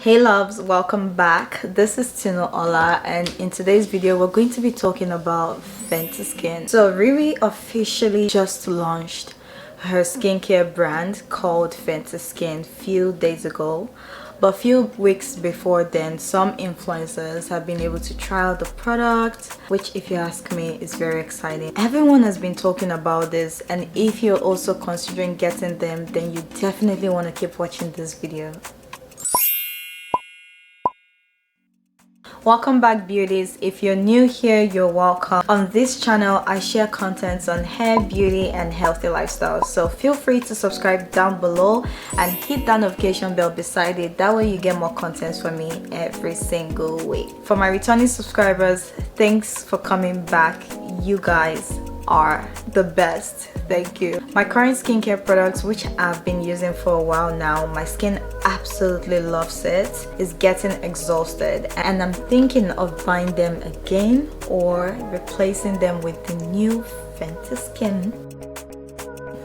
Hey loves, welcome back. This is ThisisTinuola, and in today's video we're going to be talking about Fenty Skin. So Riri officially just launched her skincare brand called Fenty Skin few days ago, but few weeks before then some influencers have been able to try out the product, which if you ask me is very exciting. Everyone has been talking about this, and if you're also considering getting them, then you definitely want to keep watching this video. Welcome back, beauties. If you're new here, you're welcome. On this channel I share contents on hair, beauty and healthy lifestyles, so feel free to subscribe down below and hit that notification bell beside it. That way you get more contents from me every single week. For my returning subscribers, thanks for coming back. You guys are the best. Thank you. My current skincare products, which I've been using for a while now, my skin absolutely loves it, is getting exhausted, and I'm thinking of buying them again or replacing them with the new Fenty Skin.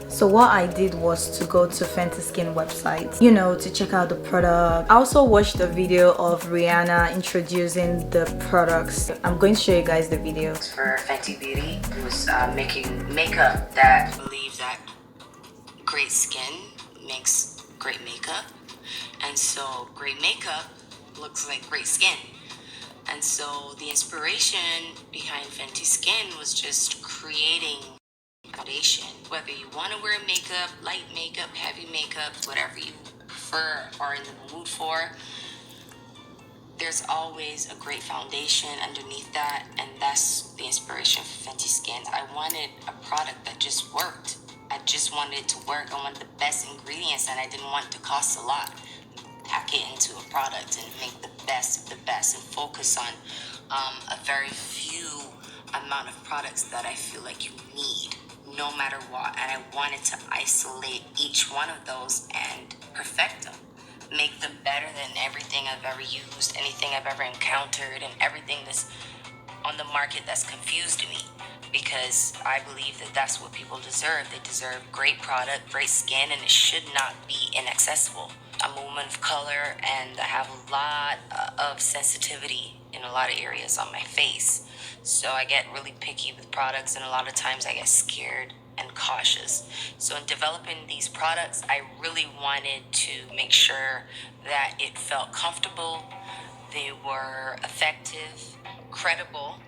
So what I did was to go to Fenty Skin website, to check out the product. I also watched a video of Rihanna introducing the products. I'm going to show you guys the video. For Fenty Beauty, who's making makeup that believes that great skin makes great makeup, and so great makeup looks like great skin. And so the inspiration behind Fenty Skin was just creating foundation. Whether you want to wear makeup, light makeup, heavy makeup, whatever you prefer or in the mood for, there's always a great foundation underneath that, and that's the inspiration for Fenty Skin. I wanted a product that just worked. I just wanted it to work. I wanted the best ingredients, and I didn't want it to cost a lot. Pack it into a product and make the best of the best and focus on a very few amount of products that I feel like you need no matter what. And I wanted to isolate each one of those and perfect them, make them better than everything I've ever used, anything I've ever encountered, and everything that's on the market that's confused me, because I believe that that's what people deserve. They deserve great product, great skin, and it should not be inaccessible. I'm a woman of color, and I have a lot of sensitivity in a lot of areas on my face. So I get really picky with products, and a lot of times I get scared and cautious. So in developing these products, I really wanted to make sure that it felt comfortable, they were effective, credible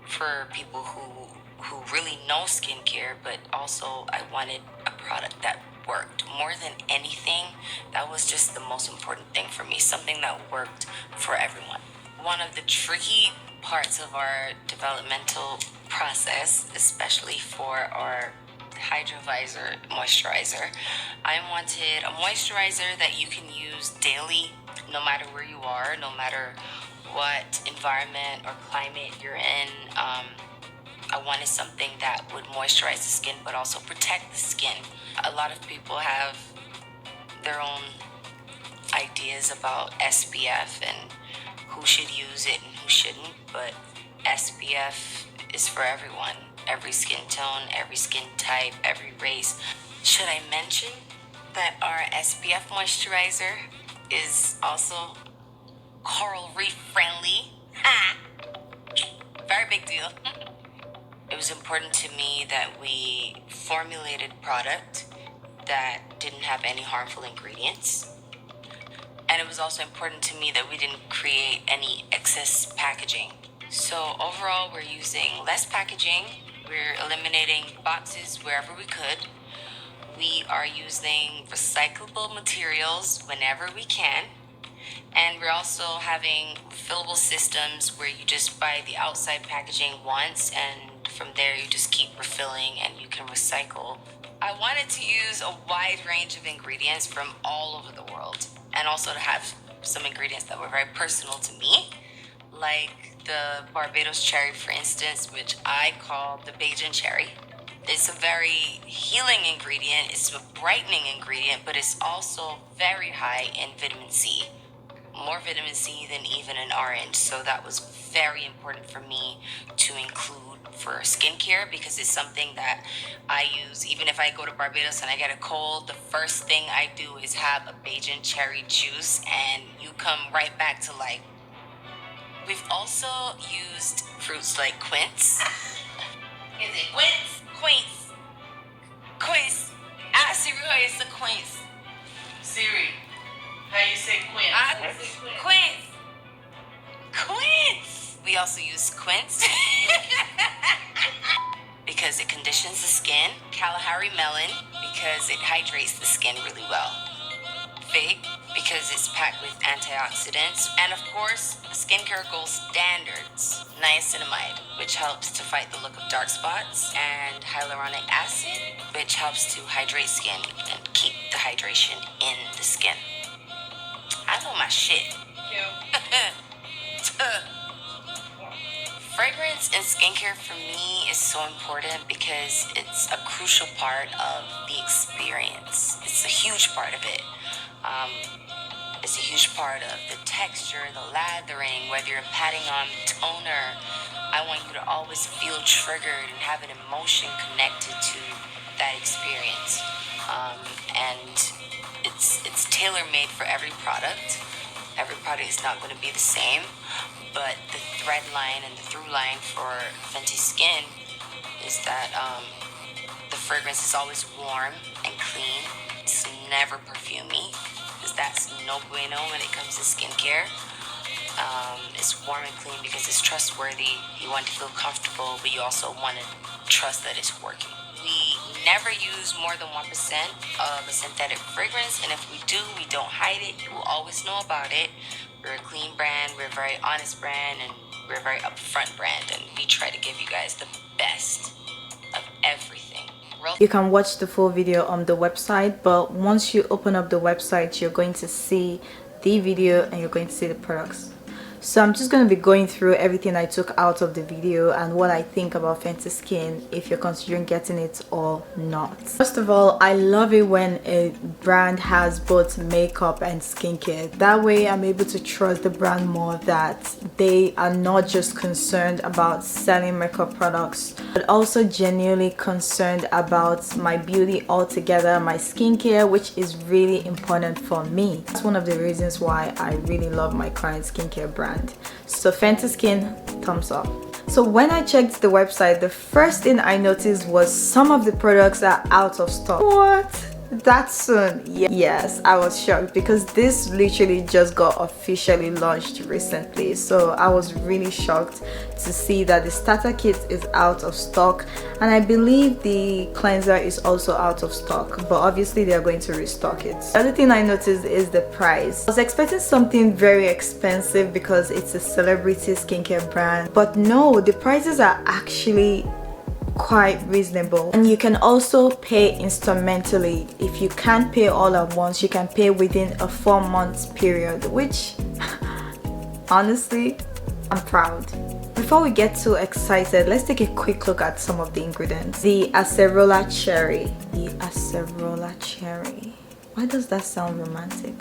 for people who really know skincare, but also I wanted a product that worked. More than anything, that was just the most important thing for me, something that worked for everyone. One of the tricky parts of our developmental process, especially for our Hydrovisor moisturizer, I wanted a moisturizer that you can use daily, no matter where you are, no matter what environment or climate you're in. I wanted something that would moisturize the skin but also protect the skin. A lot of people have their own ideas about SPF and who should use it and who shouldn't, but SPF is for everyone, every skin tone, every skin type, every race. Should I mention that our SPF moisturizer is also coral reef friendly? Very big deal. It was important to me that we formulated product that didn't have any harmful ingredients. And it was also important to me that we didn't create any excess packaging. So overall, we're using less packaging. We're eliminating boxes wherever we could. We are using recyclable materials whenever we can. And we're also having fillable systems where you just buy the outside packaging once, and from there you just keep refilling and you can recycle. I wanted to use a wide range of ingredients from all over the world, and also to have some ingredients that were very personal to me, like the Barbados cherry, for instance, which I call the Bajan cherry. It's a very healing ingredient, it's a brightening ingredient, but it's also very high in vitamin C, more more vitamin C than even an orange, so that was very important for me to include for skincare, because it's something that I use even if I go to Barbados and I get a cold. The first thing I do is have a Bajan cherry juice, and you come right back to life. We've also used fruits like quince. Is it quince? Quince. Quince. Ask Siri how you say quince. Siri, how you say quince? Quince. Quince. We also use quince because it conditions the skin. Kalahari melon because it hydrates the skin really well. Fig because it's packed with antioxidants. And of course, skincare gold standards, niacinamide, which helps to fight the look of dark spots, and hyaluronic acid, which helps to hydrate skin and keep the hydration in the skin. I know my shit. Fragrance in skincare for me is so important because it's a crucial part of the experience. It's a huge part of it. It's a huge part of the texture, the lathering, whether you're patting on toner. I want you to always feel triggered and have an emotion connected to that experience. And it's tailor-made for every product. Every product is not going to be the same, but the thread line and the through line for Fenty Skin is that the fragrance is always warm and clean. It's never perfumey, because that's no bueno when it comes to skincare. It's warm and clean because it's trustworthy. You want to feel comfortable, but you also want to trust that it's working. We never use more than 1% of a synthetic fragrance, and if we do, we don't hide it. You will always know about it. We're a clean brand, we're a very honest brand, and we're a very upfront brand, and we try to give you guys the best of everything. You can watch the full video on the website, but once you open up the website, you're going to see the video and you're going to see the products. So I'm just going to be going through everything I took out of the video and what I think about Fenty Skin, if you're considering getting it or not. First of all, I love it when a brand has both makeup and skincare. That way I'm able to trust the brand more, that they are not just concerned about selling makeup products, but also genuinely concerned about my beauty altogether, my skincare, which is really important for me. That's one of the reasons why I really love my current skincare brand. So Fenty Skin, thumbs up. So when I checked the website, the first thing I noticed was some of the products are out of stock. What? That soon? Yes, I was shocked because this literally just got officially launched recently. So I was really shocked to see that the starter kit is out of stock, and I believe the cleanser is also out of stock, but obviously they are going to restock it. The other thing I noticed is the price. I was expecting something very expensive because it's a celebrity skincare brand, but no, the prices are actually quite reasonable, and you can also pay instrumentally. If you can't pay all at once, you can pay within a 4-month period, which honestly, I'm proud. Before we get too excited, let's take a quick look at some of the ingredients. The acerola cherry. The acerola cherry. Why does that sound romantic?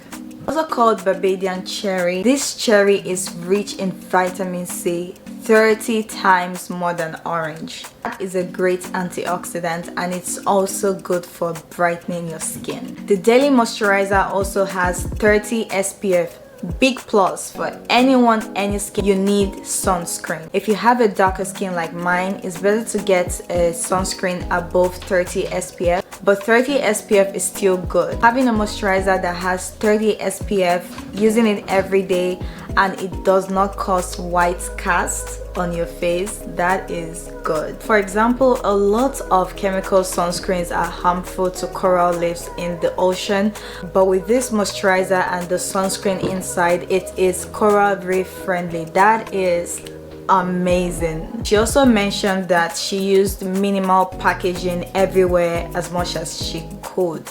Also called Barbadian cherry. This cherry is rich in vitamin C, 30 times more than orange. That is a great antioxidant, and it's also good for brightening your skin. The daily moisturizer also has 30 SPF. Big plus for anyone, any skin. You need sunscreen. If you have a darker skin like mine, it's better to get a sunscreen above 30 SPF, but 30 SPF is still good. Having a moisturizer that has 30 SPF, using it every day, and it does not cause white cast on your face, that is good. For example, a lot of chemical sunscreens are harmful to coral reefs in the ocean, but with this moisturizer and the sunscreen inside, it is coral reef friendly. That is amazing. She also mentioned that she used minimal packaging everywhere as much as she could.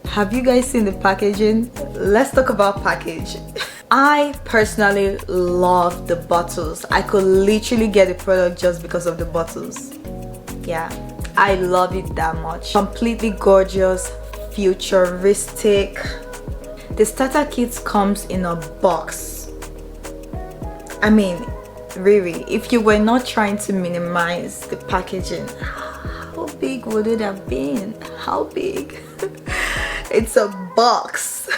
Have you guys seen the packaging? Let's talk about package. I personally love the bottles. I could literally get a product just because of the bottles. Yeah, I love it that much. Completely gorgeous, futuristic. The starter kit comes in a box. I mean, really, if you were not trying to minimize the packaging, how big would it have been? How big? It's a box.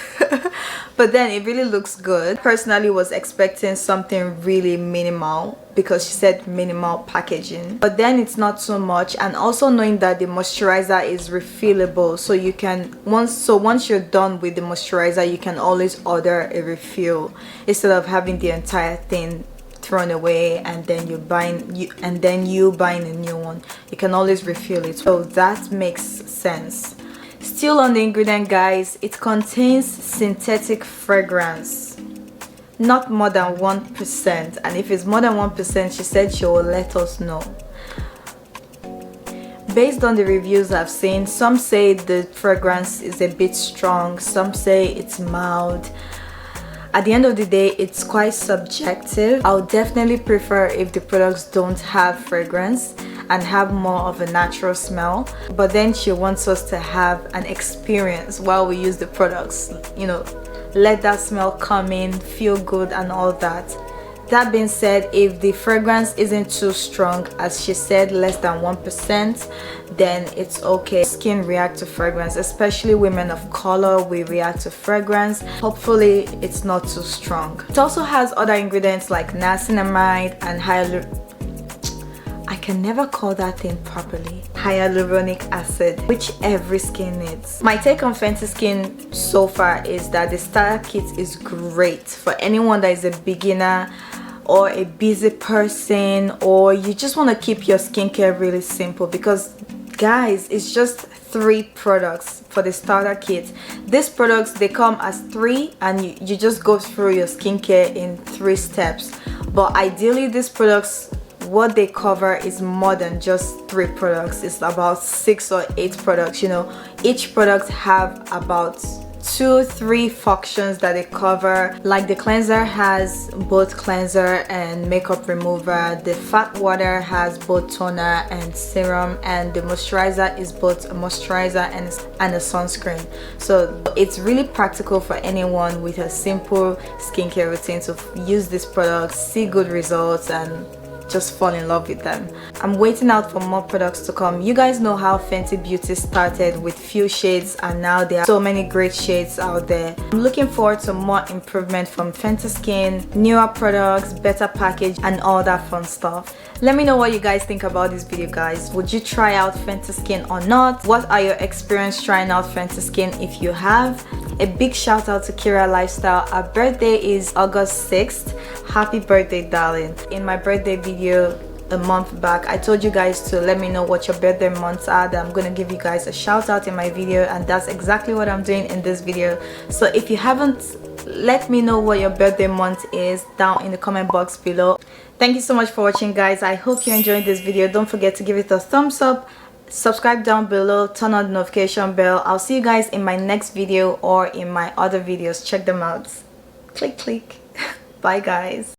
But then it really looks good. Personally was expecting something really minimal because she said minimal packaging, but then it's not so much. And also knowing that the moisturizer is refillable, so you can once you're done with the moisturizer, you can always order a refill instead of having the entire thing thrown away and then you buying a new one. You can always refill it, so that makes sense. Still on the ingredient, guys, it contains synthetic fragrance, not more than 1%, and if it's more than 1%, she said she will let us know. Based on the reviews I've seen, some say the fragrance is a bit strong, some say it's mild. At the end of the day, it's quite subjective. I would definitely prefer if the products don't have fragrance and have more of a natural smell, but then she wants us to have an experience while we use the products, you know, let that smell come in, feel good and all that. That being said, if the fragrance isn't too strong, as she said, less than 1%, then it's okay. Skin react to fragrance, especially women of color, we react to fragrance. Hopefully it's not too strong. It also has other ingredients like niacinamide and I can never call that thing properly, hyaluronic acid, which every skin needs. My take on Fenty Skin so far is that the starter kit is great for anyone that is a beginner or a busy person, or you just want to keep your skincare really simple, because guys, it's just 3 products for the starter kit. These products, they come as 3 and you just go through your skincare in 3 steps, but ideally these products, what they cover is more than just 3 products. It's about 6 or 8 products, you know. Each product have about 2-3 functions that they cover. Like the cleanser has both cleanser and makeup remover, the fat water has both toner and serum, and the moisturizer is both a moisturizer and a sunscreen. So it's really practical for anyone with a simple skincare routine to use these products, see good results and just fall in love with them. I'm waiting out for more products to come. You guys know how Fenty Beauty started with few shades and now there are so many great shades out there. I'm looking forward to more improvement from Fenty Skin, newer products, better package and all that fun stuff. Let me know what you guys think about this video, guys. Would you try out Fenty Skin or not? What are your experience trying out Fenty Skin if you have? A big shout out to Kira Lifestyle. Our birthday is August 6th. Happy birthday, darling. In my birthday video a month back, I told you guys to let me know what your birthday months are, that I'm gonna give you guys a shout out in my video, and that's exactly what I'm doing in this video. So if you haven't, let me know what your birthday month is down in the comment box below. Thank you so much for watching, guys. I hope you enjoyed this video. Don't forget to give it a thumbs up, subscribe down below, turn on the notification bell. I'll see you guys in my next video or in my other videos. Check them out. Click. Bye, guys.